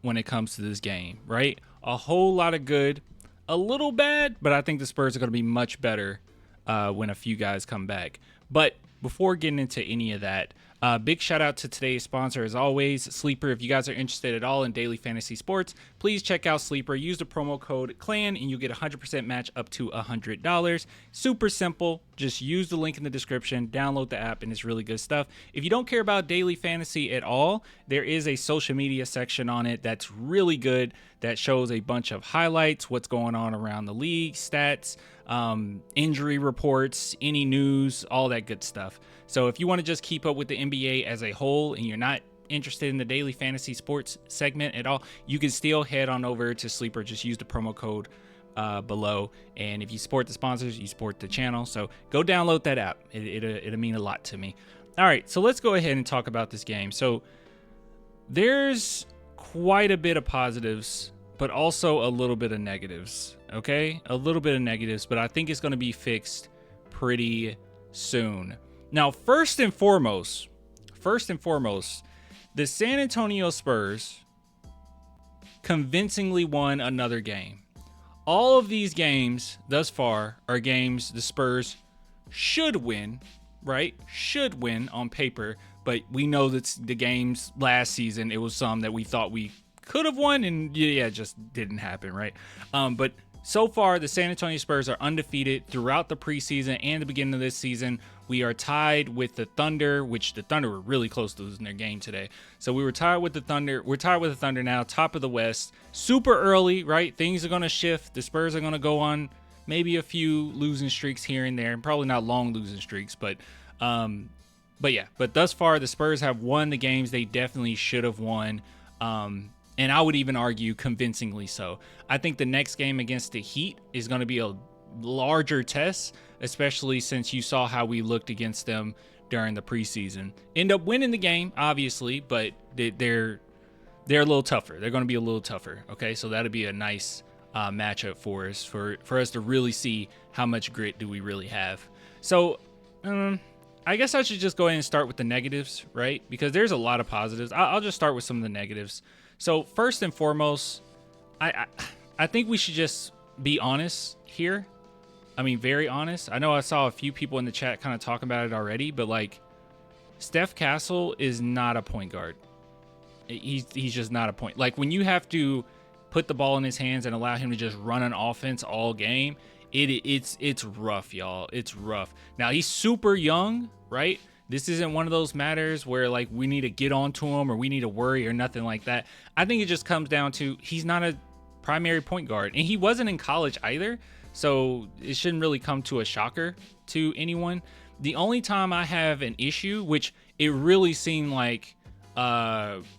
when it comes to this game, right? A whole lot of good, a little bad, but I think the Spurs are going to be much better when a few guys come back. But before getting into any of that, big shout out to today's sponsor, as always, Sleeper. If you guys are interested at all in daily fantasy sports, please check out Sleeper. Use the promo code CLAN and you get a 100% match up to $100. Super simple. Just use the link in the description, download the app, and it's really good stuff. If you don't care about daily fantasy at all, there is a social media section on it that's really good that shows a bunch of highlights, what's going on around the league, stats, injury reports, any news, all that good stuff. So if you want to just keep up with the NBA as a whole and you're not interested in the daily fantasy sports segment at all, you can still head on over to Sleeper. Just use the promo code below. And if you support the sponsors, you support the channel. So go download that app. It'll mean a lot to me. All right, so let's go ahead and talk about this game. So there's quite a bit of positives, but also a little bit of negatives. Okay, a little bit of negatives, but I think it's going to be fixed pretty soon. Now, first and foremost, the San Antonio Spurs convincingly won another game. All of these games thus far are games the Spurs should win, right? Should win on paper, but we know that the games last season, it was some that we thought we could have won, and yeah, it just didn't happen, right? But so far, the San Antonio Spurs are undefeated throughout the preseason and the beginning of this season. We are tied with the Thunder, which the Thunder were really close to losing their game today. So we were tied with the Thunder. We're tied with the Thunder now, top of the West. Super early, right? Things are going to shift. The Spurs are going to go on maybe a few losing streaks here and there, and probably not long losing streaks, but yeah. But thus far, the Spurs have won the games they definitely should have won. And I would even argue convincingly so. I think the next game against the Heat is going to be a larger test, especially since you saw how we looked against them during the preseason. End up winning the game, obviously, but they're a little tougher. They're going to be a little tougher. Okay, so that'll be a nice matchup for us, for us to really see how much grit do we really have. So I guess I should just go ahead and start with the negatives, right? Because there's a lot of positives. I'll just start with some of the negatives. So first and foremost, I think we should just be honest here. I mean, very honest. I know I saw a few people in the chat kind of talking about it already, but like, Steph Castle is not a point guard. He's just not a point. Like, when you have to put the ball in his hands and allow him to just run an offense all game, it's rough, y'all. It's rough. Now, he's super young, right? This isn't one of those matters where like we need to get onto him or we need to worry or nothing like that. I think it just comes down to he's not a primary point guard, and he wasn't in college either. So it shouldn't really come to a shocker to anyone. The only time I have an issue, which it really seemed like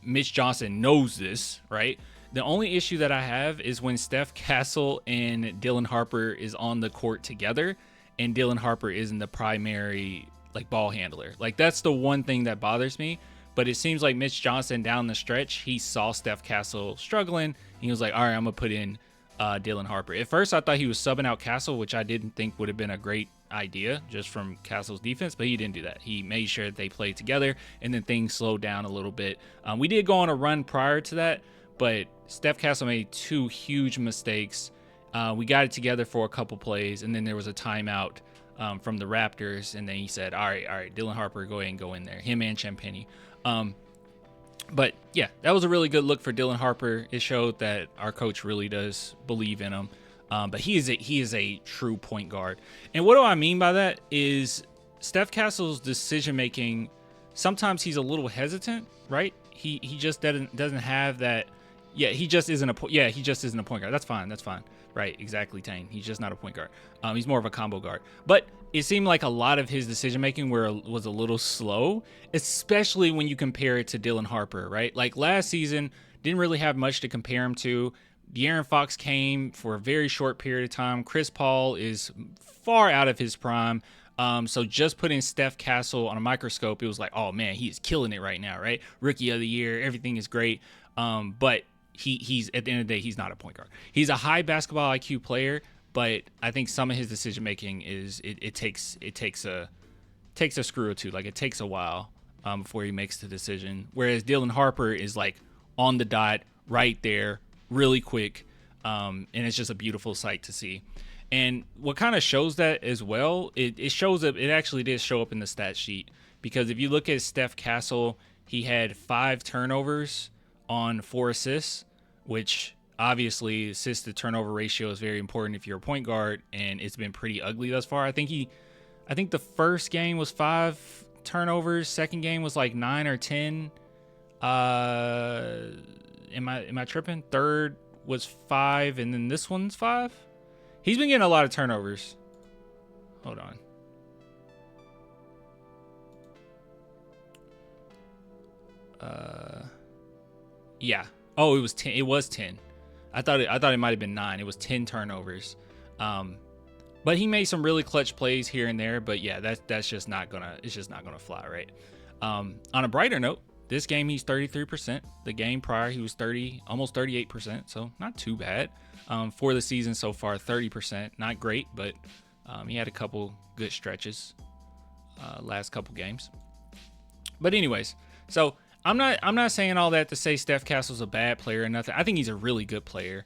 Mitch Johnson knows this, right? The only issue that I have is when Steph Castle and Dylan Harper is on the court together and Dylan Harper isn't the primary like ball handler. Like, that's the one thing that bothers me. But it seems like Mitch Johnson down the stretch, he saw Steph Castle struggling, and he was like, all right, I'm gonna put in Dylan Harper. At first I thought he was subbing out Castle, which I didn't think would have been a great idea just from Castle's defense, but he didn't do that. He made sure that they played together, and then things slowed down a little bit. We did go on a run prior to that, but Steph Castle made two huge mistakes. We got it together for a couple plays, and then there was a timeout from the Raptors, and then he said, all right, Dylan Harper, go ahead and go in there. Him and Champagnie. But yeah, that was a really good look for Dylan Harper. It showed that our coach really does believe in him. But he is a true point guard. And what do I mean by that is Steph Castle's decision making, sometimes he's a little hesitant, right? He just doesn't have that. Yeah, he just isn't a point guard. That's fine. Right, exactly, Tane. He's just not a point guard. He's more of a combo guard. But it seemed like a lot of his decision-making was a little slow, especially when you compare it to Dylan Harper, right? Like, last season, didn't really have much to compare him to. De'Aaron Fox came for a very short period of time. Chris Paul is far out of his prime. So just putting Steph Castle on a microscope, it was like, oh, man, he is killing it right now, right? Rookie of the year, everything is great. But he's at the end of the day, he's not a point guard. He's a high basketball IQ player, but I think some of his decision making is it takes a screw or two. Like, it takes a while before he makes the decision. Whereas Dylan Harper is like on the dot, right there, really quick, and it's just a beautiful sight to see. And what kind of shows that as well, it shows up. It actually did show up in the stat sheet, because if you look at Steph Castle, he had 5 turnovers on 4 assists, which obviously assist to turnover ratio is very important if you're a point guard, and it's been pretty ugly thus far. I think the first game was 5 turnovers, second game was like 9 or 10. Am I tripping? Third was 5, and then this one's 5. He's been getting a lot of turnovers. Hold on. Yeah. Oh, it was 10. It was 10. I thought it might have been 9. It was 10 turnovers. But he made some really clutch plays here and there. But yeah, that's just not gonna. It's just not gonna fly, right? On a brighter note, this game he's 33%. The game prior he was almost 38%. So not too bad. For the season so far, 30%. Not great, but he had a couple good stretches last couple games. But anyways, so I'm not saying all that to say Steph Castle's a bad player or nothing. I think he's a really good player.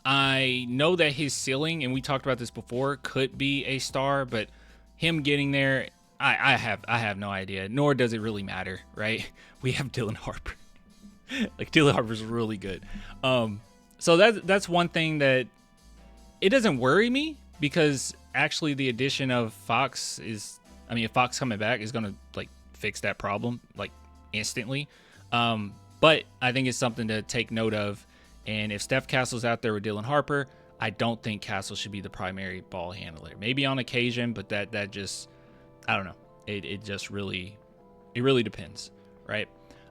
I know that his ceiling, and we talked about this before, could be a star, but him getting there, I have no idea. Nor does it really matter, right? We have Dylan Harper. Like, Dylan Harper's really good. So that's one thing that it doesn't worry me, because actually the addition of Fox if Fox coming back is gonna like fix that problem like instantly. But I think it's something to take note of. And if Steph Castle's out there with Dylan Harper, I don't think Castle should be the primary ball handler. Maybe on occasion, but that just, I don't know. It just really depends, right?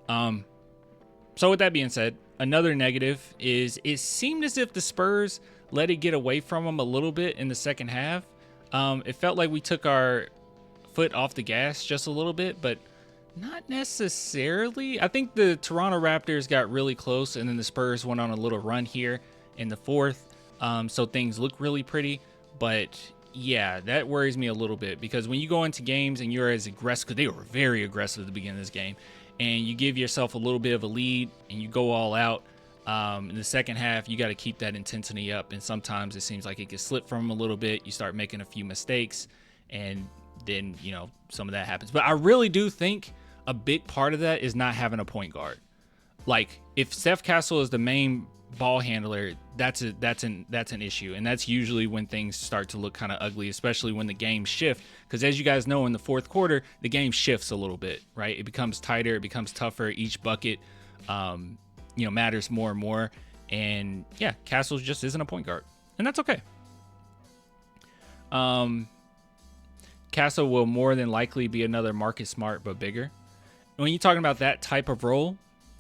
So with that being said, another negative is it seemed as if the Spurs let it get away from them a little bit in the second half. It felt like we took our foot off the gas just a little bit, but not necessarily. I think the Toronto Raptors got really close, and then the Spurs went on a little run here in the fourth. So things look really pretty. But yeah, that worries me a little bit, because when you go into games and you're as aggressive, because they were very aggressive at the beginning of this game, and you give yourself a little bit of a lead and you go all out, in the second half, you got to keep that intensity up. And sometimes it seems like it can slip from them a little bit. You start making a few mistakes, and then, some of that happens. But I really do think a big part of that is not having a point guard. Like, if Steph Castle is the main ball handler, that's an issue. And that's usually when things start to look kind of ugly, especially when the games shift. Because as you guys know, in the fourth quarter, the game shifts a little bit, right? It becomes tighter, it becomes tougher. Each bucket, matters more and more. And yeah, Castle just isn't a point guard, and that's okay. Castle will more than likely be another Marcus Smart, but bigger. When you're talking about that type of role,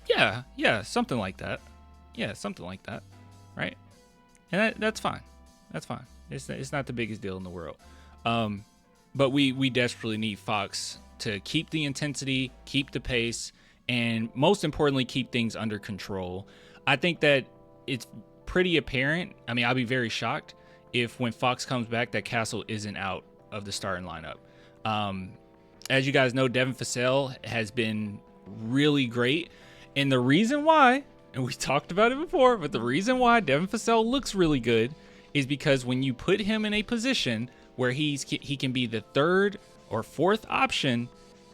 yeah, something like that. Yeah, something like that, right? And that's fine. That's fine. It's not the biggest deal in the world. But we desperately need Fox to keep the intensity, keep the pace, and most importantly, keep things under control. I think that it's pretty apparent. I mean, I'll be very shocked if when Fox comes back that Castle isn't out of the starting lineup. As you guys know, Devin Vassell has been really great. And the reason why, and we talked about it before, but the reason why Devin Vassell looks really good is because when you put him in a position where he can be the third or fourth option,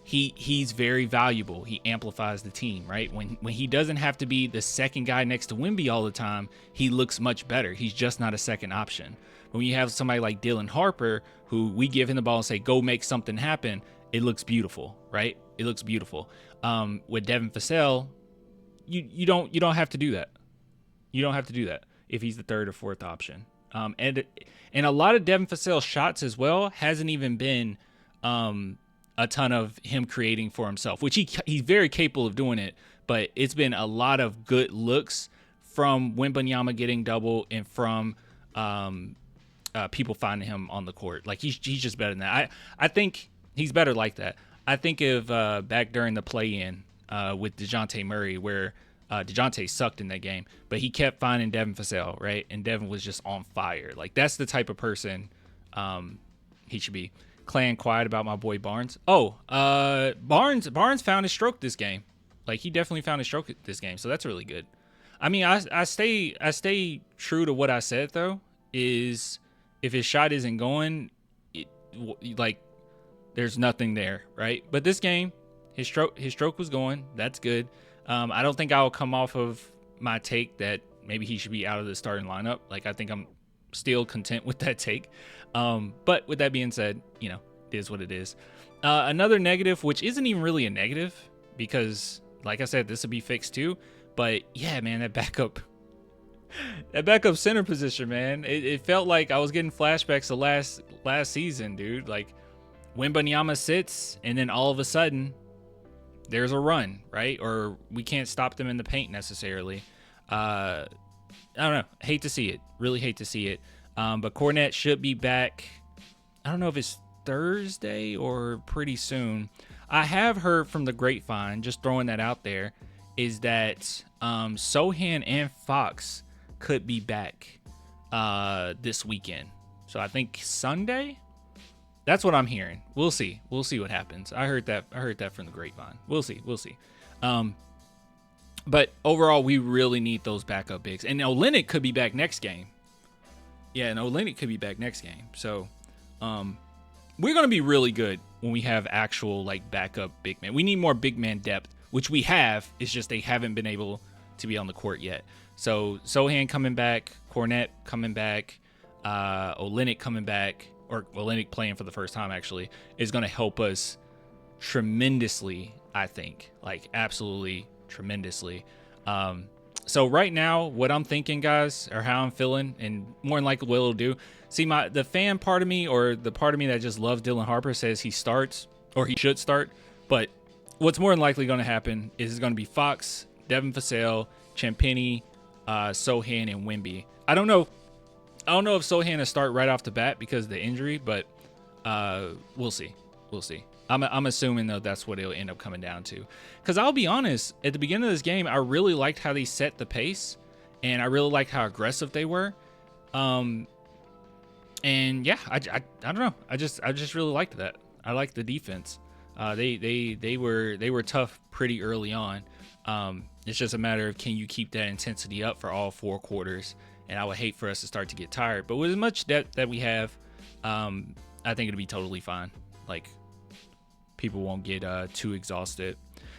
he's very valuable. He amplifies the team, right? When he doesn't have to be the second guy next to Wemby all the time, he looks much better. He's just not a second option. When you have somebody like Dylan Harper, who we give him the ball and say, go make something happen, it looks beautiful, right? It looks beautiful. With Devin Vassell, you don't have to do that. You don't have to do that if he's the third or fourth option. And a lot of Devin Vassell's shots as well hasn't even been a ton of him creating for himself, which he's very capable of doing it, but it's been a lot of good looks from Wembanyama getting double and from people finding him on the court. Like, he's just better than that. I think he's better like that. I think of back during the play-in with DeJounte Murray, where DeJounte sucked in that game, but he kept finding Devin Vassell, right? And Devin was just on fire. Like, that's the type of person he should be. Clan quiet about my boy Barnes. Barnes found his stroke this game. Like, he definitely found his stroke this game, so that's really good. I mean, I stay true to what I said though. Is if his shot isn't going, like, there's nothing there, right? But this game, his stroke was going. That's good. I don't think I'll come off of my take that maybe he should be out of the starting lineup. Like, I think I'm still content with that take. But with that being said, you know, it is what it is. Another negative, which isn't even really a negative, because like I said, this will be fixed too. But yeah, man, that backup center position, man, it felt like I was getting flashbacks to last season, dude. Like, Wembanyama sits, and then all of a sudden, there's a run, right? Or we can't stop them in the paint necessarily. I don't know. Hate to see it. Really hate to see it. But Kornet should be back. I don't know if it's Thursday or pretty soon. I have heard from the grapevine, just throwing that out there, is that Sohan and Fox could be back this weekend. So I think Sunday. That's what I'm hearing. We'll see. We'll see what happens. I heard that from the grapevine. We'll see. But overall, we really need those backup bigs. And Olynyk could be back next game. Yeah, and Olynyk could be back next game. So we're going to be really good when we have actual, like, backup big man. We need more big man depth, which we have. It's just they haven't been able to be on the court yet. So Sohan coming back, Kornet coming back, Olynyk coming back, or Olynyk playing for the first time, actually, is going to help us tremendously, I think. Like, absolutely tremendously. So right now, what I'm thinking, guys, or how I'm feeling, and more than likely what it'll do, see, the fan part of me, or the part of me that just loves Dylan Harper, says he starts, or he should start. But what's more than likely going to happen is it's going to be Fox, Devin Vassell, Champagnie, Sohan, and Wemby. I don't know if Sohan will start right off the bat because of the injury, but we'll see. I'm assuming, though, that's what it'll end up coming down to. Because I'll be honest, at the beginning of this game, I really liked how they set the pace, and I really liked how aggressive they were. And yeah, I don't know. I just really liked that. I liked the defense. They were tough pretty early on. It's just a matter of, can you keep that intensity up for all 4 quarters? And I would hate for us to start to get tired. But with as much depth that we have, I think it'll be totally fine. Like, people won't get too exhausted.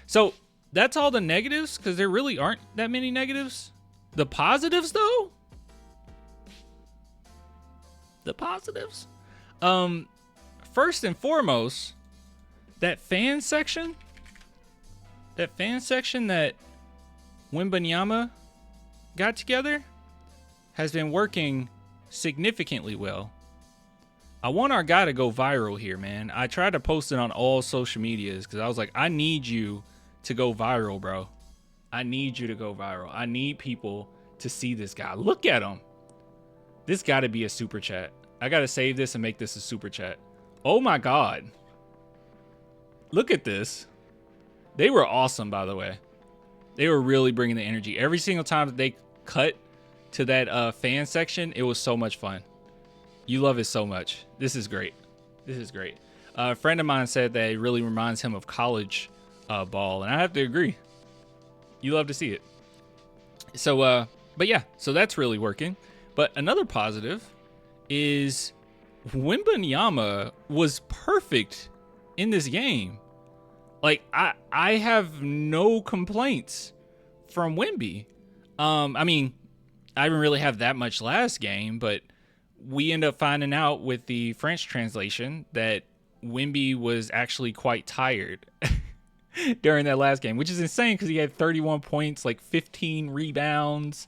So that's all the negatives, because there really aren't that many negatives. The positives, though? First and foremost, that fan section that Wembanyama got together has been working significantly well. I want our guy to go viral here, man. I tried to post it on all social medias because I was like, I need you to go viral, bro. I need you to go viral. I need people to see this guy. Look at him. This got to be a super chat. I got to save this and make this a super chat. Oh my God. Look at this. They were awesome, by the way. They were really bringing the energy. Every single time that they cut to that fan section, it was so much fun. You love it so much. This is great. A friend of mine said that it really reminds him of college ball, and I have to agree. You love to see it. So, but yeah, so that's really working. But another positive is Wembanyama was perfect in this game. Like, I have no complaints from Wemby. I mean, I didn't really have that much last game, but we end up finding out with the French translation that Wemby was actually quite tired during that last game, which is insane because he had 31 points, like 15 rebounds,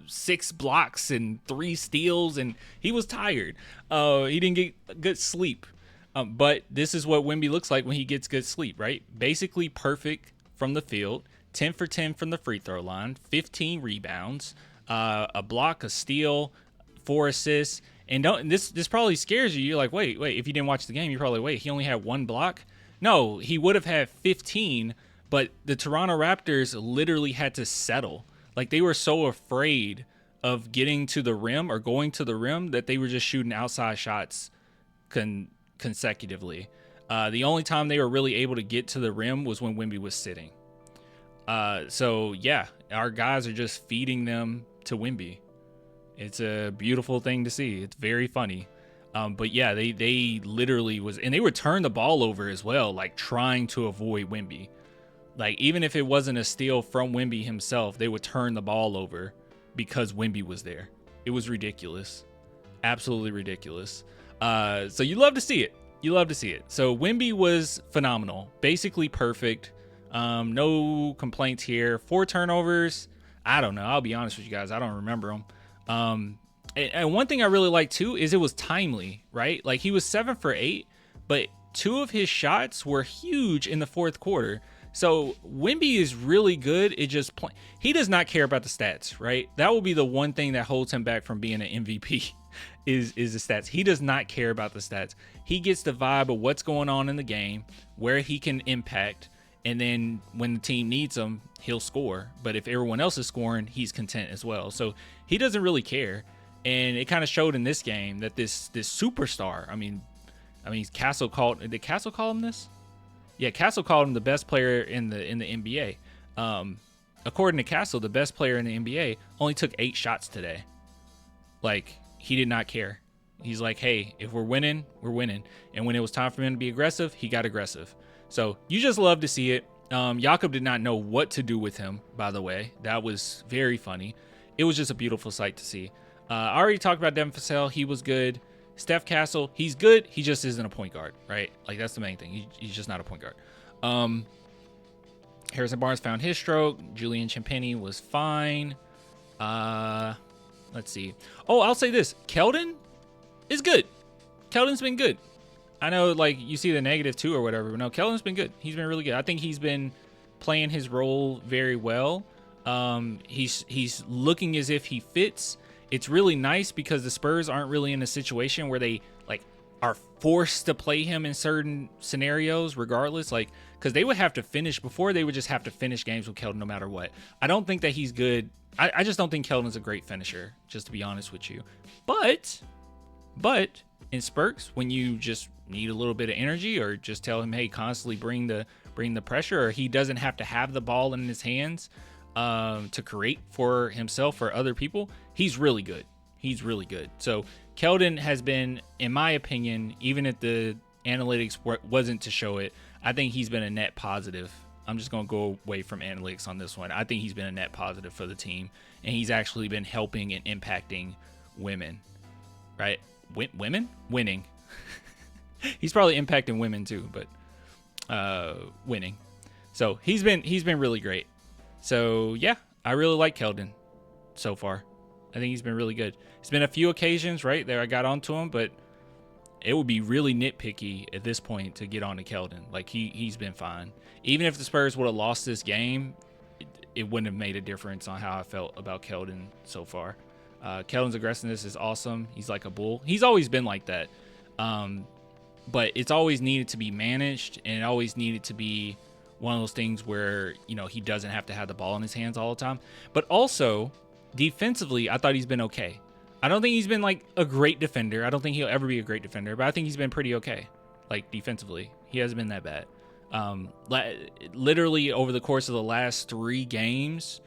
6 blocks, and 3 steals, and he was tired. He didn't get good sleep. But this is what Wemby looks like when he gets good sleep, right? Basically perfect from the field, 10 for 10 from the free throw line, 15 rebounds, a block, a steal, 4 assists. And this probably scares you. You're like, wait, if you didn't watch the game, you're probably, wait, he only had 1 block? No, he would have had 15, but the Toronto Raptors literally had to settle. Like, they were so afraid of getting to the rim or going to the rim that they were just shooting outside shots consecutively. The only time they were really able to get to the rim was when Wemby was sitting. So yeah, our guys are just feeding them to Wemby. It's a beautiful thing to see. It's very funny. But yeah, they literally was, and they would turn the ball over as well, like trying to avoid Wemby. Like even if it wasn't a steal from Wemby himself, they would turn the ball over because Wemby was there. It was ridiculous, absolutely ridiculous. So you love to see it. You love to see it. So Wemby was phenomenal, basically perfect. No complaints here. 4 turnovers. I don't know. I'll be honest with you guys. I don't remember them. And one thing I really like too is it was timely, right? Like he was 7 for 8, but 2 of his shots were huge in the fourth quarter. So Wemby is really good. It just he does not care about the stats, right? That will be the one thing that holds him back from being an MVP is the stats. He does not care about the stats. He gets the vibe of what's going on in the game, where he can impact, and then when the team needs him, he'll score. But if everyone else is scoring, he's content as well. So he doesn't really care. And it kind of showed in this game that this superstar, I mean, Castle did Castle call him this? Yeah, Castle called him the best player in the NBA. According to Castle, the best player in the NBA only took 8 shots today. Like, he did not care. He's like, hey, if we're winning, we're winning. And when it was time for him to be aggressive, he got aggressive. So you just love to see it. Jakob did not know what to do with him, by the way. That was very funny. It was just a beautiful sight to see. I already talked about Devin Vassell. He was good. Steph Castle, he's good. He just isn't a point guard, right? Like, that's the main thing. He's just not a point guard. Harrison Barnes found his stroke. Julian Champagny was fine. Let's see. Oh, I'll say this. Keldon is good. Keldon's been good. I know, like, you see the negative too or whatever, but no, Keldon's been good. He's been really good. I think he's been playing his role very well. He's looking as if he fits. It's really nice because the Spurs aren't really in a situation where they like are forced to play him in certain scenarios regardless, like, because they would have to finish before. They would just have to finish games with Keldon no matter what. I don't think that he's good. I just don't think Keldon's a great finisher, just to be honest with you. But in spurts, when you just need a little bit of energy, or just tell him, hey, constantly bring the pressure, or he doesn't have to have the ball in his hands to create for himself or other people, he's really good. He's really good. So Keldon has been, in my opinion, even if the analytics wasn't to show it, I think he's been a net positive. I'm just going to go away from analytics on this one. I think he's been a net positive for the team, and he's actually been helping and impacting women, right? Women? Winning. He's probably impacting women too, but winning. So he's been really great. So yeah, I really like Keldon so far. I think he's been really good. It's been a few occasions, right, there I got onto him, but it would be really nitpicky at this point to get on to Keldon. Like, he's been fine. Even if the Spurs would have lost this game, it wouldn't have made a difference on how I felt about Keldon so far. Keldon's aggressiveness is awesome. He's like a bull. He's always been like that. But it's always needed to be managed, and it always needed to be one of those things where, you know, he doesn't have to have the ball in his hands all the time. But also, defensively, I thought he's been okay. I don't think he's been like a great defender. I don't think he'll ever be a great defender, but I think he's been pretty okay. Like, defensively, he hasn't been that bad. Literally over the course of the last 3 games,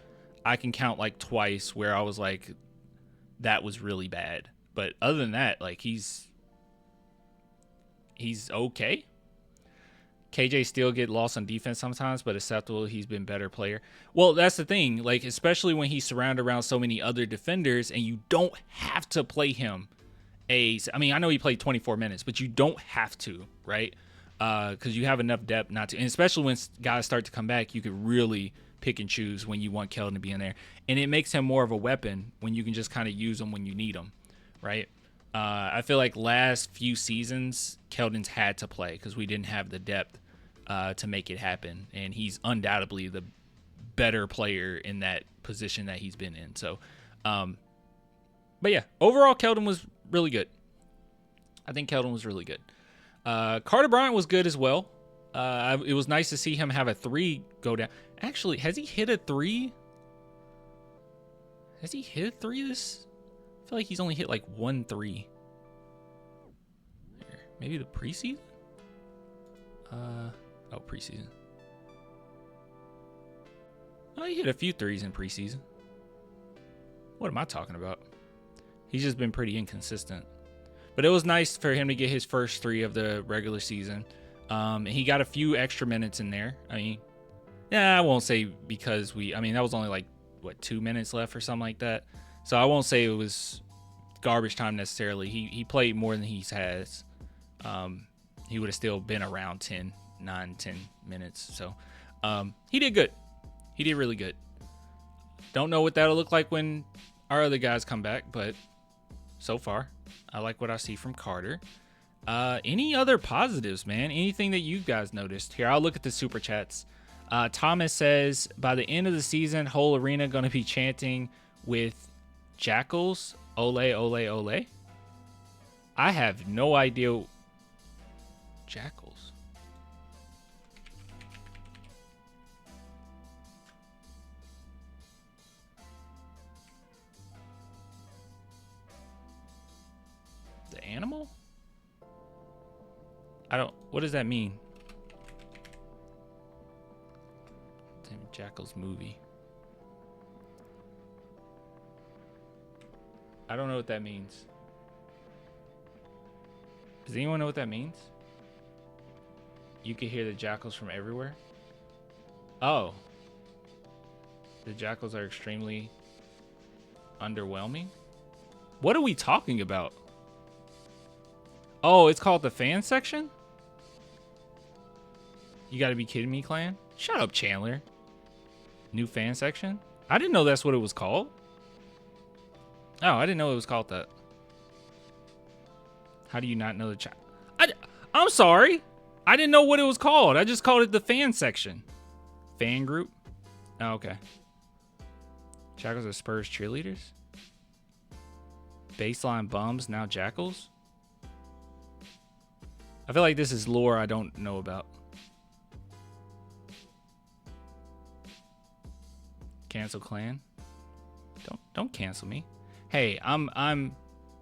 I can count like twice where I was like, that was really bad. But other than that, like, he's okay. KJ still get lost on defense sometimes, but acceptable. He's been better player. Well, that's the thing. Like, especially when he's surrounded around so many other defenders, and you don't have to play him. I mean, I know he played 24 minutes, but you don't have to, right? Because you have enough depth not to. And especially when guys start to come back, you could really pick and choose when you want Keldon to be in there. And it makes him more of a weapon when you can just kind of use him when you need him, right? I feel like last few seasons, Keldon's had to play because we didn't have the depth to make it happen. And he's undoubtedly the better player in that position that he's been in. So, but yeah, overall, Keldon was really good. I think Keldon was really good. Carter Bryant was good as well. It was nice to see him have a 3 go down. Actually, has he hit a 3? Has he hit a 3 this? I feel like he's only hit like 1 3. Maybe the preseason? Preseason. Oh, he hit a few threes in preseason. What am I talking about? He's just been pretty inconsistent. But it was nice for him to get his first 3 of the regular season. And he got a few extra minutes in there. I mean, yeah, I won't say because that was only like, 2 minutes left or something like that. So I won't say it was garbage time necessarily. He played more than he has. He would have still been around 10 minutes. So he did good. He did really good. Don't know what that'll look like when our other guys come back, but so far, I like what I see from Carter. Any other positives, man? Anything that you guys noticed? Here, I'll look at the super chats. Thomas says, by the end of the season, whole arena going to be chanting with jackals, ole, ole, ole. I have no idea. Jackals. The animal? What does that mean? Damn, Jackals movie. I don't know what that means. Does anyone know what that means? You can hear the jackals from everywhere? Oh. The jackals are extremely underwhelming? What are we talking about? Oh, it's called the fan section? You gotta be kidding me, Clan? Shut up, Chandler. New fan section? I didn't know that's what it was called. Oh, I didn't know it was called that. How do you not know the chat? I'm sorry. I didn't know what it was called. I just called it the fan section. Fan group? Oh, okay. Jackals are Spurs cheerleaders? Baseline bums, now jackals? I feel like this is lore I don't know about. Cancel clan? Don't cancel me. Hey,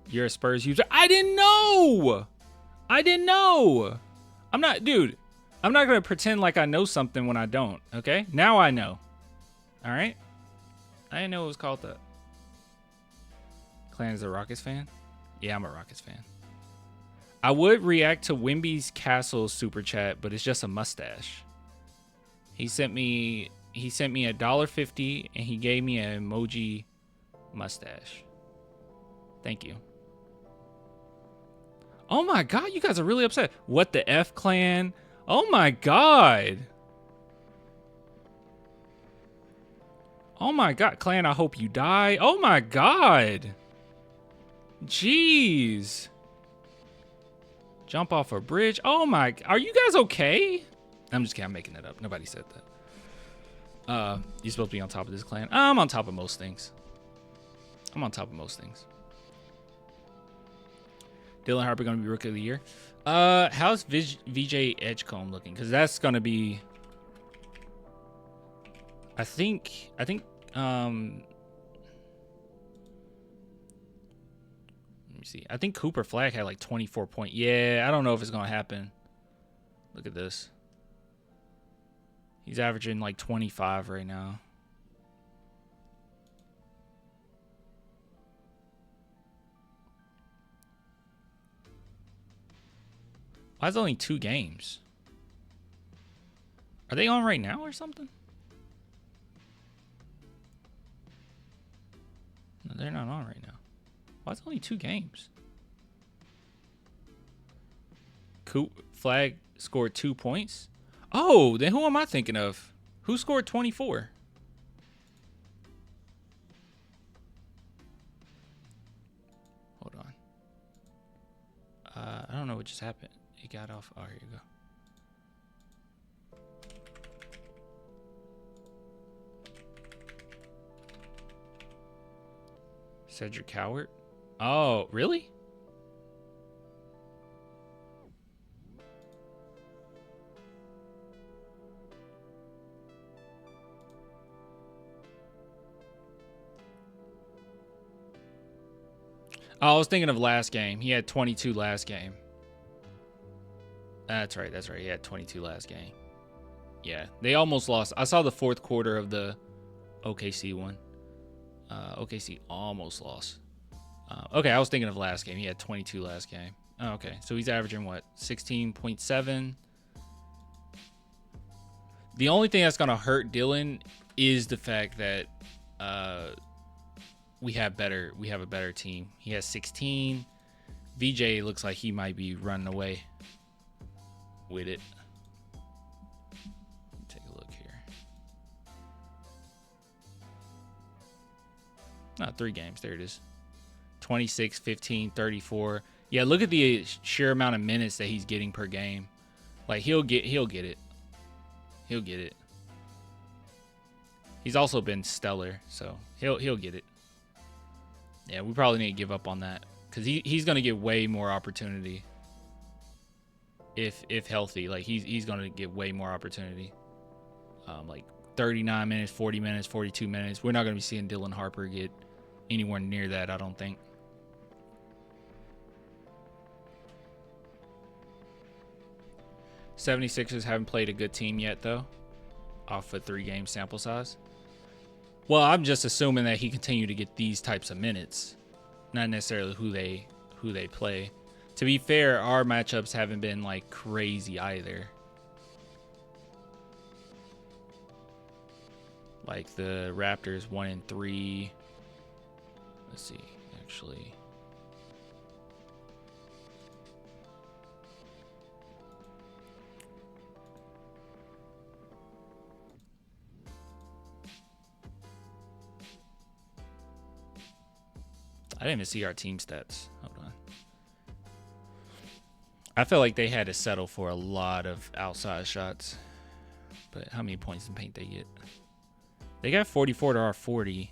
you're a Spurs user. I didn't know. I'm not gonna pretend like I know something when I don't. Okay, now I know. All right. I didn't know it was called that. Clan is a Rockets fan. Yeah, I'm a Rockets fan. I would react to Wimby's Castle super chat, but it's just a mustache. He sent me $1.50 and he gave me an emoji mustache. Thank you. Oh my god, you guys are really upset. What the F, Clan? Oh my god. Oh my god, Clan, I hope you die. Oh my god. Jeez. Jump off a bridge. Oh my, are you guys okay? I'm just kidding, I'm making that up. Nobody said that. You're supposed to be on top of this, Clan. I'm on top of most things. Dylan Harper going to be Rookie of the Year. How's VJ Edgecombe looking? Because that's going to be... I think... let me see. I think Cooper Flagg had like 24 points. Yeah, I don't know if it's going to happen. Look at this. He's averaging like 25 right now. Why is it only 2 games? Are they on right now or something? No, they're not on right now. Why is it only 2 games? Flag scored 2 points. Oh, then who am I thinking of? Who scored 24? Hold on. I don't know what just happened. He got off. Oh, here you go. Cedric Coward. Oh, really? Oh, I was thinking of last game. He had 22 last game. That's right. He had 22 last game. Yeah, they almost lost. I saw the fourth quarter of the OKC won. OKC almost lost. Okay, I was thinking of last game. He had 22 last game. Oh, okay, so he's averaging what, 16.7. The only thing that's gonna hurt Dylan is the fact that we have a better team. He has 16. VJ looks like he might be running away with it. Take a look here. Not 3 games. There it is. 26, 15, 34. Yeah, look at the sheer amount of minutes that he's getting per game. Like he'll get it. He'll get it. He's also been stellar, so he'll get it. Yeah, we probably need to give up on that because he's gonna get way more opportunity if healthy. Like he's gonna get way more opportunity. Like 39 minutes, 40 minutes, 42 minutes. We're not gonna be seeing Dylan Harper get anywhere near that, I don't think. '76ers haven't played a good team yet, though, off a 3-game sample size. Well, I'm just assuming that he continued to get these types of minutes, not necessarily who they play. To be fair, our matchups haven't been like crazy either. Like the Raptors 1-3. Let's see, actually. I didn't even see our team stats. Hold on. I felt like they had to settle for a lot of outside shots. But how many points in paint they get? They got 44 to our 40.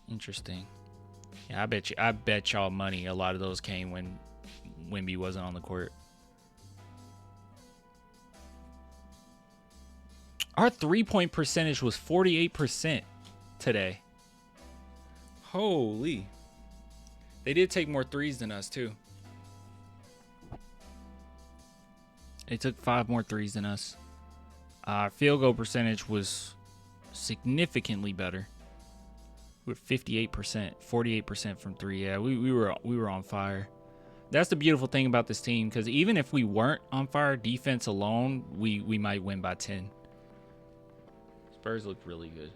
Interesting. Yeah, I bet y'all money a lot of those came when Wemby wasn't on the court. Our 3-point percentage was 48% today. Holy. They did take more threes than us, too. They took 5 more threes than us. Field goal percentage was significantly better. We're 58%, 48% from 3. Yeah, we were on fire. That's the beautiful thing about this team, because even if we weren't on fire, defense alone, we might win by 10. Spurs look really good.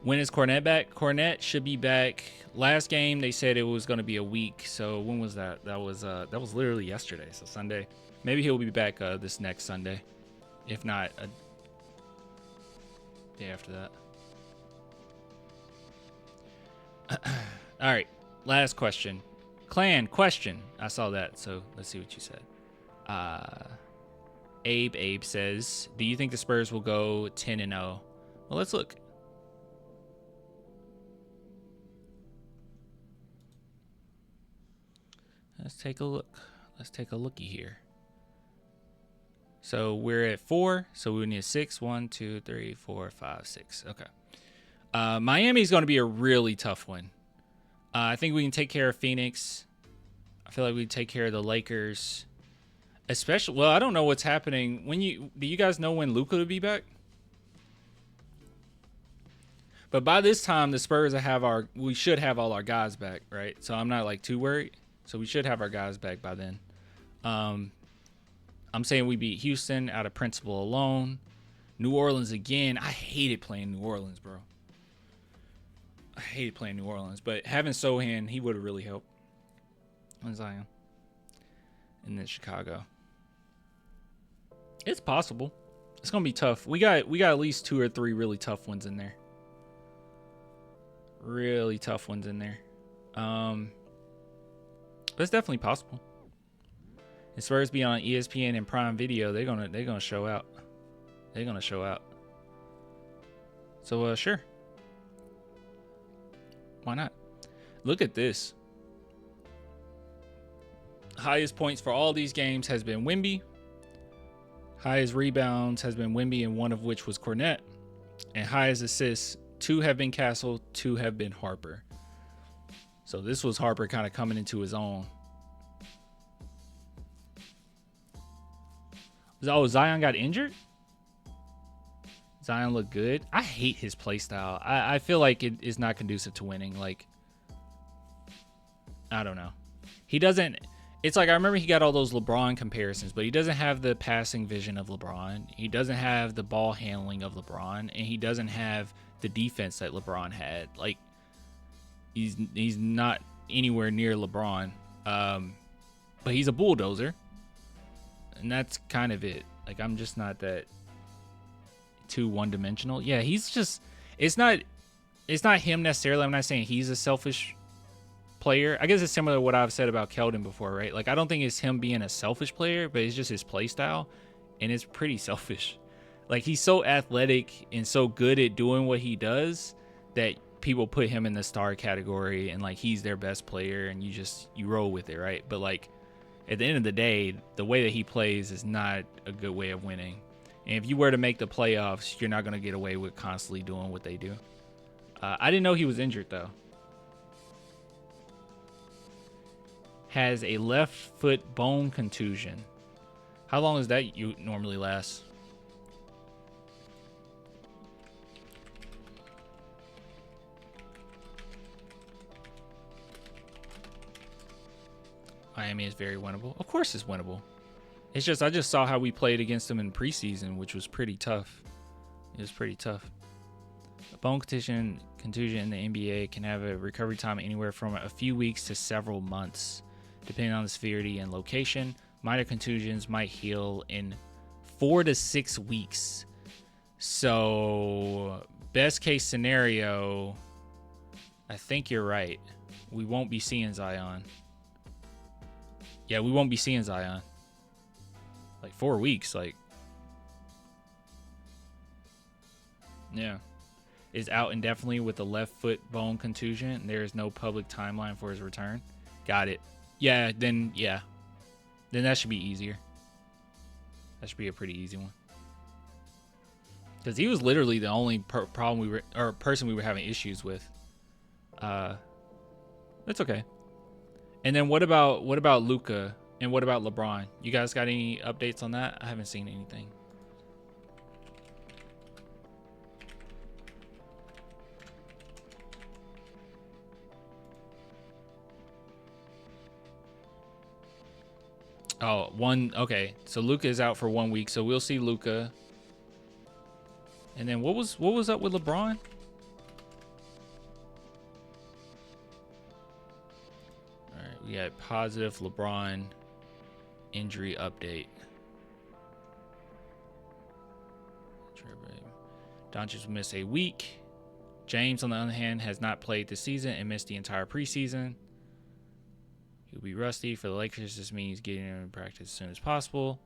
When is Cornette back? Cornette should be back. Last game they said it was going to be a week. So when was that? That was literally yesterday. So Sunday. Maybe he'll be back this next Sunday. If not, a day after that. All right. Last question. Clan question. I saw that. So let's see what you said. Abe says, do you think the Spurs will go 10-0? Well, let's look. Let's take a look. Let's take a looky here. So we're at 4. So we need 6. 1, 2, 3, 4, 5, 6. Okay. Miami's going to be a really tough one. I think we can take care of Phoenix. I feel like we can take care of the Lakers. Especially, well, I don't know what's happening. Do you guys know when Luka will be back? But by this time, the Spurs we should have all our guys back, right? So I'm not like too worried. So we should have our guys back by then. I'm saying we beat Houston out of principle alone. New Orleans again. I hated playing New Orleans, bro. I hated playing New Orleans. But having Sohan, he would have really helped. And Zion. And then Chicago. It's possible. It's going to be tough. We got at least 2 or 3 really tough ones in there. Really tough ones in there. But it's definitely possible. And Spurs be on ESPN and Prime Video, they're gonna show out. They're gonna show out. So sure. Why not? Look at this. Highest points for all these games has been Wemby. Highest rebounds has been Wemby, and one of which was Cornette. And highest assists, 2 have been Castle, 2 have been Harper. So this was Harper kind of coming into his own. Oh, Zion got injured? Zion look good. I hate his play style. I feel like it is not conducive to winning. Like, I don't know. He doesn't. It's like I remember he got all those LeBron comparisons, but he doesn't have the passing vision of LeBron. He doesn't have the ball handling of LeBron, and he doesn't have the defense that LeBron had. Like, he's not anywhere near LeBron. But he's a bulldozer, and that's kind of it. Like, I'm just not that too one-dimensional. Yeah, he's just it's not him necessarily. I'm not saying he's a selfish player. I guess it's similar to what I've said about Keldon before, right? Like, I don't think it's him being a selfish player, but it's just his play style, and it's pretty selfish. Like, he's so athletic and so good at doing what he does that people put him in the star category, and like he's their best player, and you roll with it, right? But like at the end of the day, the way that he plays is not a good way of winning. And if you were to make the playoffs, you're not going to get away with constantly doing what they do. I didn't know he was injured, though. Has a left foot bone contusion. How long does that normally last? Miami is very winnable. Of course it's winnable. It's just I just saw how we played against them in preseason, which was pretty tough. It was pretty tough. A bone contusion in the NBA can have a recovery time anywhere from a few weeks to several months, depending on the severity and location. Minor contusions might heal in 4 to 6 weeks. So, best case scenario, I think you're right. We won't be seeing Zion. Yeah, we won't be seeing Zion. Like 4 weeks, like. Yeah. Is out indefinitely with a left foot bone contusion. There is no public timeline for his return. Got it. Yeah, then that should be easier. That should be a pretty easy one. Because he was literally the only person we were having issues with. That's okay. And then what about Luka and what about LeBron? You guys got any updates on that? I haven't seen anything. Okay. So Luka is out for 1 week, so we'll see Luka. And then what was up with LeBron? All right, we got positive LeBron injury update. Doncic missed a week. James, on the other hand, has not played this season and missed the entire preseason. He'll be rusty. For the Lakers, this means getting him in practice as soon as possible.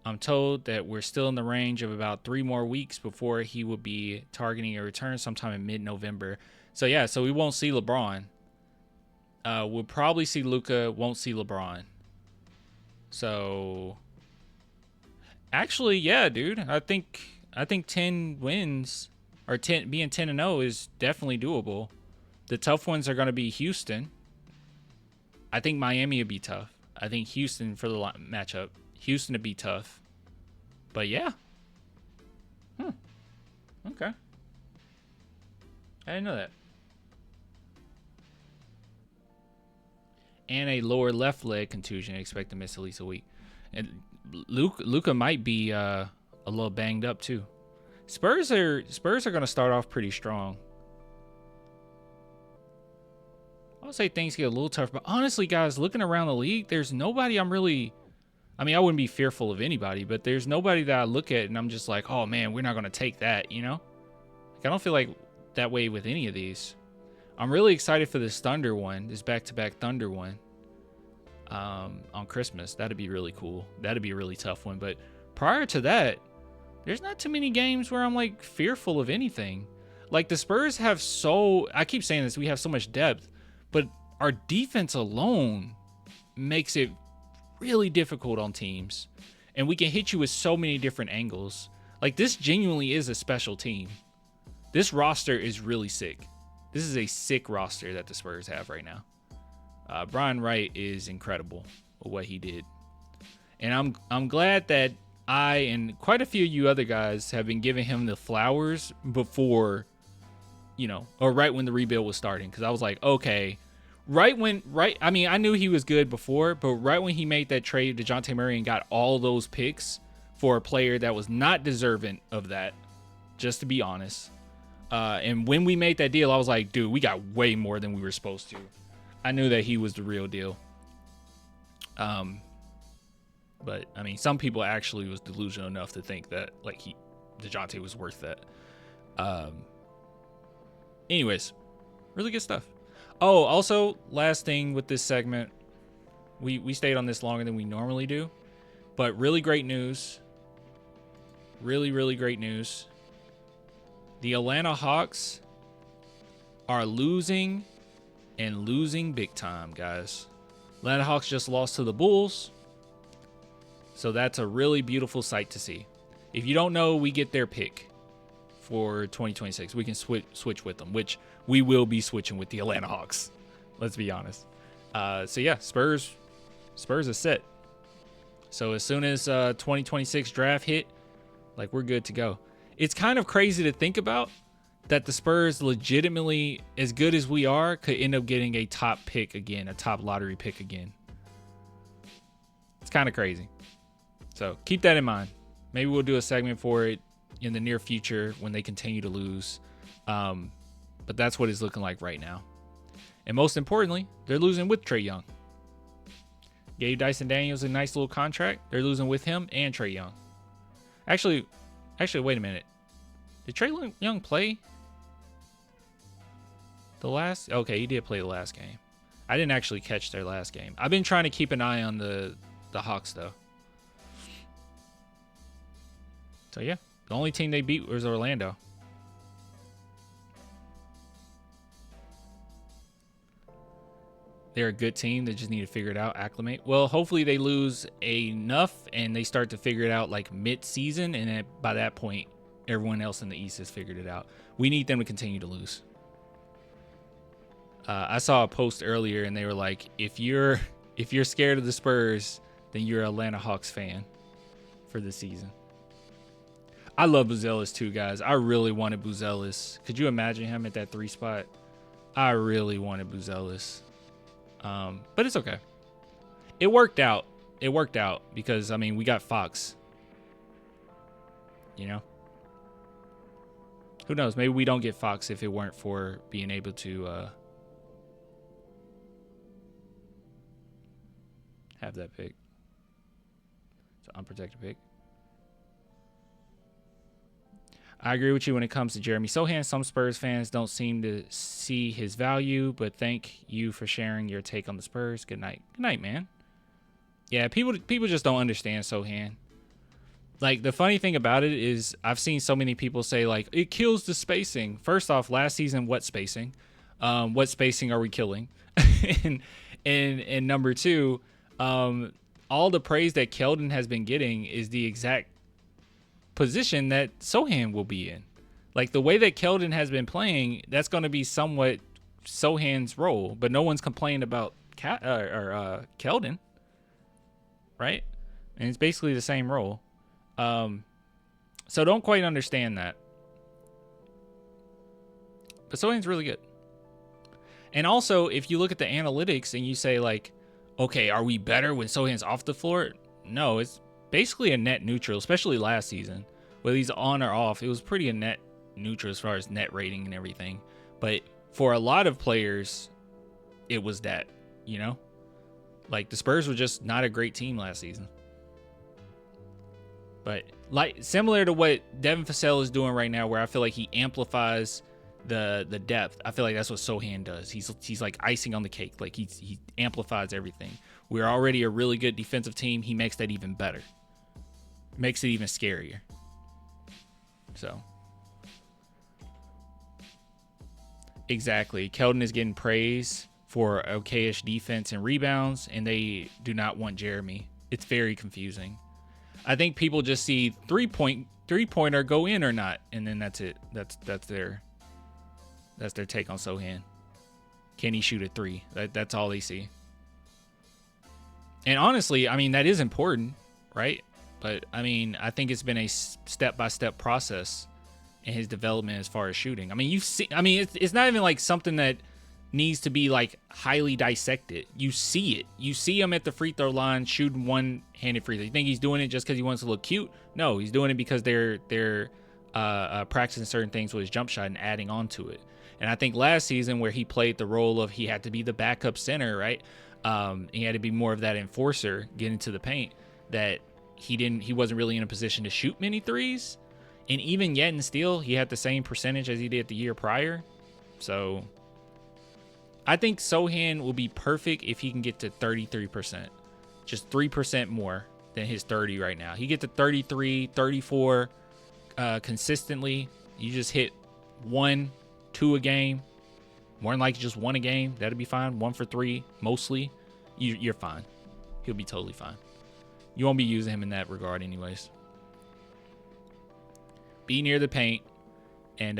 I'm told that we're still in the range of about 3 more weeks before he will be targeting a return sometime in mid-November. So, yeah, so we won't see LeBron. We'll probably see Luka, won't see LeBron. So, actually, yeah, dude. I think 10 wins, or being 10-0 is definitely doable. The tough ones are going to be Houston. I think Miami would be tough. I think Houston for the matchup. Houston would be tough. But yeah. Okay. I didn't know that. And a lower left leg contusion. Expect to miss at least a week. And Luka might be a little banged up too. Spurs are going to start off pretty strong. I'll say things get a little tougher, but honestly, guys, looking around the league, there's nobody I wouldn't be fearful of anybody, but there's nobody that I look at and I'm just like, oh man, we're not going to take that, you know? Like, I don't feel like that way with any of these. I'm really excited for this Thunder one, this back-to-back Thunder one on Christmas. That'd be really cool. That'd be a really tough one, but prior to that, there's not too many games where I'm like fearful of anything. Like the Spurs have I keep saying this, we have so much depth, but our defense alone makes it really difficult on teams. And we can hit you with so many different angles. Like, this genuinely is a special team. This roster is really sick. This is a sick roster that the Spurs have right now. Brian Wright is incredible with what he did. And I'm glad that I and quite a few of you other guys have been giving him the flowers before, or right when the rebuild was starting. Because I was like, okay, I mean, I knew he was good before, but right when he made that trade to DeJounte Murray and got all those picks for a player that was not deserving of that, just to be honest. And when we made that deal, I was like, dude, we got way more than we were supposed to. I knew that he was the real deal. But I mean, some people actually was delusional enough to think that like DeJounte was worth that. Anyways, really good stuff. Oh, also, last thing with this segment, we stayed on this longer than we normally do, but really great news. Really, really great news. The Atlanta Hawks are losing and losing big time, guys. Atlanta Hawks just lost to the Bulls. So that's a really beautiful sight to see. If you don't know, we get their pick for 2026. We can switch with them, which we will be switching with the Atlanta Hawks. Let's be honest. So yeah, Spurs is set. So as soon as 2026 draft hit, like we're good to go. It's kind of crazy to think about that the Spurs legitimately, as good as we are, could end up getting a top pick again, a top lottery pick again. It's kind of crazy. So keep that in mind. Maybe we'll do a segment for it in the near future when they continue to lose. But that's what it's looking like right now. And most importantly, they're losing with Trae Young. Gave Dyson Daniels a nice little contract. They're losing with him and Trae Young. Actually, wait a minute. Did Trae Young play the last? Okay, he did play the last game. I didn't actually catch their last game. I've been trying to keep an eye on the Hawks, though. So, yeah. The only team they beat was Orlando. They're a good team. They just need to figure it out, acclimate. Well, hopefully they lose enough and they start to figure it out like mid-season. And then by that point, everyone else in the East has figured it out. We need them to continue to lose. I saw a post earlier and they were like, if you're scared of the Spurs, then you're an Atlanta Hawks fan for the season. I love Buzelis too, guys. I really wanted Buzelis. Could you imagine him at that 3 spot? I really wanted Buzelis. But it's okay. It worked out. It worked out because, I mean, we got Fox. You know? Who knows? Maybe we don't get Fox if it weren't for being able to have that pick. It's an unprotected pick. I agree with you when it comes to Jeremy Sohan. Some Spurs fans don't seem to see his value, but thank you for sharing your take on the Spurs. Good night. Good night, man. Yeah, people just don't understand Sohan. Like, the funny thing about it is I've seen so many people say, like, it kills the spacing. First off, last season, what spacing? What spacing are we killing? and number two, all the praise that Keldon has been getting is the exact position that Sohan will be in. Like, the way that Keldon has been playing, that's going to be somewhat Sohan's role, but no one's complaining about Keldon, right? And it's basically the same role. So don't quite understand that. But Sohan's really good. And also, if you look at the analytics and you say, like, okay, are we better when Sohan's off the floor? No, it's basically a net neutral, especially last season. Whether he's on or off, it was pretty a net neutral as far as net rating and everything. But for a lot of players, it was that, you know? Like, the Spurs were just not a great team last season. But like similar to what Devin Vassell is doing right now, where I feel like he amplifies the depth. I feel like that's what Sohan does. He's like icing on the cake. Like he amplifies everything. We're already a really good defensive team. He makes that even better. Makes it even scarier. So exactly. Keldon is getting praise for okayish defense and rebounds, and they do not want Jeremy. It's very confusing. I think people just see three-pointer go in or not, and then that's it. That's their take on Sohan. Can he shoot a three? That's all they see. And honestly, I mean, that is important, right? But I mean, I think it's been a step-by-step process in his development as far as shooting. I mean, you've seen. I mean, it's not even like something that needs to be like highly dissected. You see it. You see him at the free throw line shooting one-handed free throw. You think he's doing it just because he wants to look cute? No, he's doing it because they're practicing certain things with his jump shot and adding on to it. And I think last season where he played the role of he had to be the backup center, right? He had to be more of that enforcer, getting to the paint, that he wasn't really in a position to shoot many threes. And even yet and still, he had the same percentage as he did the year prior. So I think Sohan will be perfect if he can get to 33%. Just 3% more than his 30 right now. He get to 33, 34 consistently. You just hit 1, 2 a game. More than likely just 1 a game. That'd be fine. 1 for 3 mostly. You're fine. He'll be totally fine. You won't be using him in that regard anyways. Be near the paint. And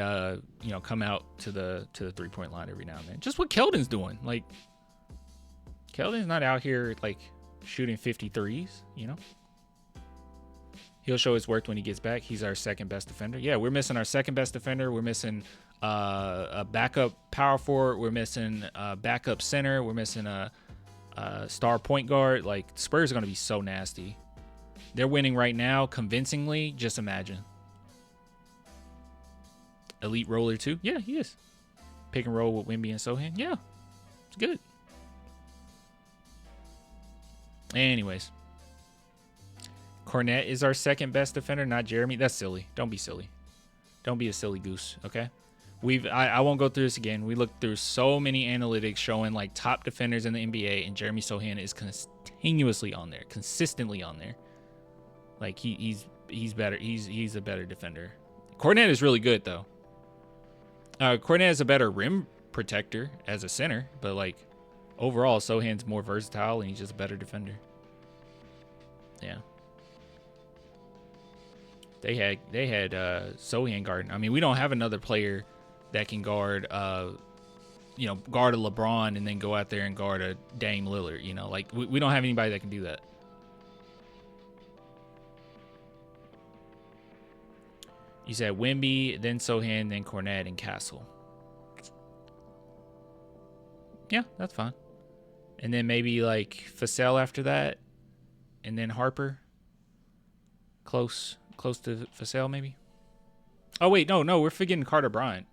come out to the 3-point line every now and then. Just what Keldon's doing. Like, Keldon's not out here like shooting 53s, you know. He'll show his worth when he gets back. He's our second best defender. Yeah, we're missing our second best defender. We're missing a backup power forward. We're missing a backup center. We're missing a star point guard. Like, Spurs are going to be so nasty. They're winning right now convincingly. Just imagine. Elite roller too. Yeah, he is. Pick and roll with Wemby and Sohan. Yeah, it's good. Anyways, Cornette is our second best defender, not Jeremy. That's silly. Don't be silly. Don't be a silly goose. Okay. I won't go through this again. We looked through so many analytics showing like top defenders in the NBA, and Jeremy Sohan is continuously on there, consistently on there. Like he's better. He's a better defender. Cornette is really good though. Cornette is a better rim protector as a center, but like overall, Sohan's more versatile and he's just a better defender. Yeah. They had Sohan guarding. I mean, we don't have another player that can guard guard a LeBron and then go out there and guard a Dame Lillard. You know, like we don't have anybody that can do that. You said Wemby, then Sohan, then Cornette, and Castle. Yeah, that's fine. And then maybe like Fasell after that, and then Harper. Close to Fasell maybe. Oh wait, no, we're forgetting Carter Bryant.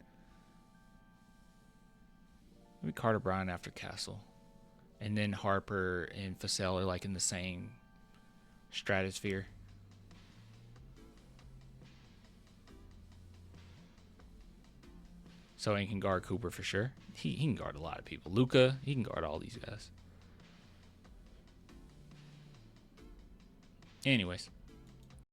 Maybe Carter Bryant after Castle, and then Harper and Fasell are like in the same stratosphere. So he can guard Cooper for sure. He can guard a lot of people. Luka, he can guard all these guys. Anyways.